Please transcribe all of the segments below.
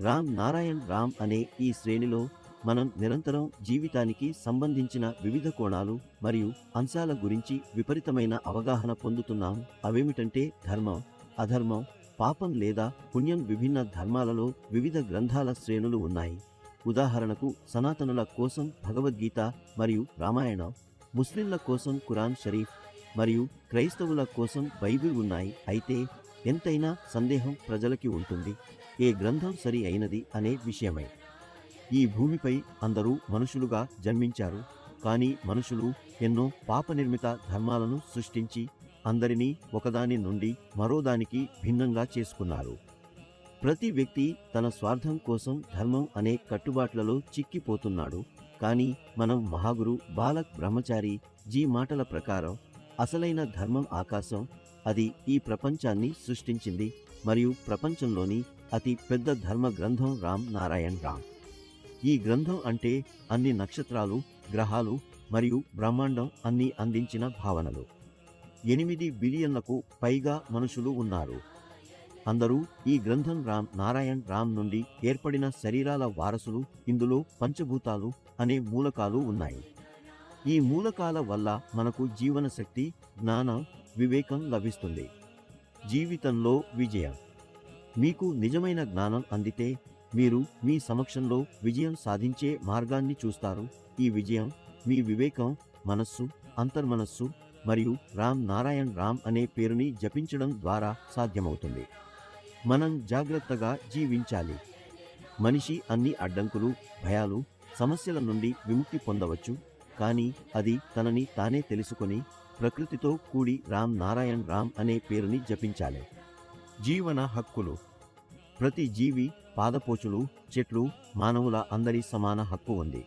రామ్ నారాయణ్ రామ్ అనే ఈ శ్రేణిలో మనం నిరంతరం జీవితానికి సంబంధించిన వివిధ కోణాలు మరియు అంశాల గురించి విపరీతమైన అవగాహన పొందుతున్నాం. అవేమిటంటే ధర్మం, అధర్మం, పాపం లేదా పుణ్యం. విభిన్న ధర్మాలలో వివిధ గ్రంథాల శ్రేణులు ఉన్నాయి. ఉదాహరణకు సనాతనుల కోసం భగవద్గీత మరియు రామాయణం, ముస్లింల కోసం ఖురాన్ షరీఫ్ మరియు క్రైస్తవుల కోసం బైబిల్ ఉన్నాయి. అయితే ఎంతైనా సందేహం ప్రజలకి ఉంటుంది, ఏ గ్రంథం సరి అయినది అనే విషయమై. ఈ భూమిపై అందరూ మనుషులుగా జన్మించారు, కానీ మనుషులు ఎన్నో పాపనిర్మిత ధర్మాలను సృష్టించి అందరినీ ఒకదాని నుండి మరోదానికి భిన్నంగా చేసుకున్నారు. ప్రతి వ్యక్తి తన స్వార్థం కోసం ధర్మం అనే కట్టుబాట్లలో చిక్కిపోతున్నాడు. కానీ మనం మహాగురు బాలక్ బ్రహ్మచారి జీ మాటల ప్రకారం అసలైన ధర్మం ఆకాశం. అది ఈ ప్రపంచాన్ని సృష్టించింది మరియు ప్రపంచంలోని అతి పెద్ద ధర్మ గ్రంథం రామ్ నారాయణ్ రామ్. ఈ గ్రంథం అంటే అన్ని నక్షత్రాలు, గ్రహాలు మరియు బ్రహ్మాండం అన్నీ అందించిన భావనలు. 8 బిలియన్లకు పైగా మనుషులు ఉన్నారు. అందరూ ఈ గ్రంథం రామ్ నారాయణ్ రామ్ నుండి ఏర్పడిన శరీరాల వారసులు. ఇందులో పంచభూతాలు అనే మూలకాలు ఉన్నాయి. ఈ మూలకాల వల్ల మనకు జీవన శక్తి, జ్ఞానం, వివేకం లభిస్తుంది. జీవితంలో విజయం. మీకు నిజమైన జ్ఞానం అందితే మీరు మీ సమక్షంలో విజయం సాధించే మార్గాన్ని చూస్తారు. ఈ విజయం మీ వివేకం, మనస్సు, అంతర్మనస్సు మరియు రామ్ నారాయణ్ రామ్ అనే పేరుని జపించడం ద్వారా సాధ్యమవుతుంది. మనం జాగ్రత్తగా జీవించాలి. మనిషి అన్ని అడ్డంకులు, భయాలు, సమస్యల నుండి విముక్తి పొందవచ్చు, కానీ అది తనని తానే తెలుసుకొని ప్రకృతితో కూడి రామ్ నారాయణ్ రామ్ అనే పేరుని జపించాలి. జీవన హక్కులు. ప్రతి జీవి, పాదపోచులు, చెట్లు, మానవుల అందరి సమాన హక్కు ఉంది.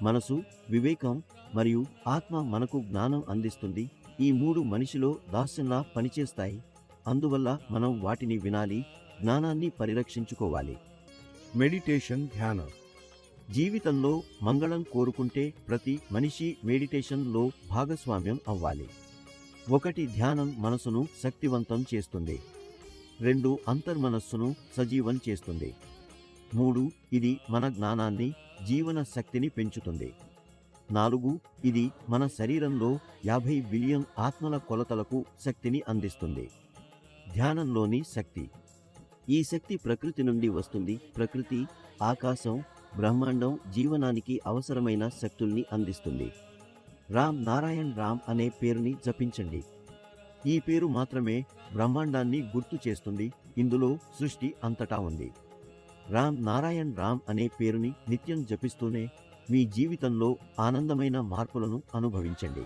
మనసు, వివేకం మరియు ఆత్మ మనకు జ్ఞానం అందిస్తుంది. ఈ 3 మనిషిలో దాస్యంలా పనిచేస్తాయి. అందువల్ల మనం వాటిని వినాలి, జ్ఞానాన్ని పరిరక్షించుకోవాలి. మెడిటేషన్, ధ్యానం. జీవితంలో మంగళం కోరుకుంటే ప్రతి మనిషి మెడిటేషన్లో భాగస్వామ్యం అవ్వాలి. 1 ధ్యానం మనసును శక్తివంతం చేస్తుంది. 2 అంతర్మనస్సును సజీవం చేస్తుంది. 3 ఇది మన జ్ఞానాన్ని, జీవన శక్తిని పెంచుతుంది. 4 ఇది మన శరీరంలో 50 బిలియన్ ఆత్మల కొలతలకు శక్తిని అందిస్తుంది. ధ్యానంలోని శక్తి. ఈ శక్తి ప్రకృతి నుండి వస్తుంది. ప్రకృతి, ఆకాశం, బ్రహ్మాండం జీవనానికి అవసరమైన శక్తుల్ని అందిస్తుంది. రామ్ నారాయణ్ రామ్ అనే పేరుని జపించండి. ఈ పేరు మాత్రమే బ్రహ్మాండాన్ని గుర్తు చేస్తుంది. ఇందులో సృష్టి అంతటా ఉంది. రామ్ నారాయణ్ రామ్ అనే పేరుని నిత్యం జపిస్తూనే మీ జీవితంలో ఆనందమైన మార్పులను అనుభవించండి.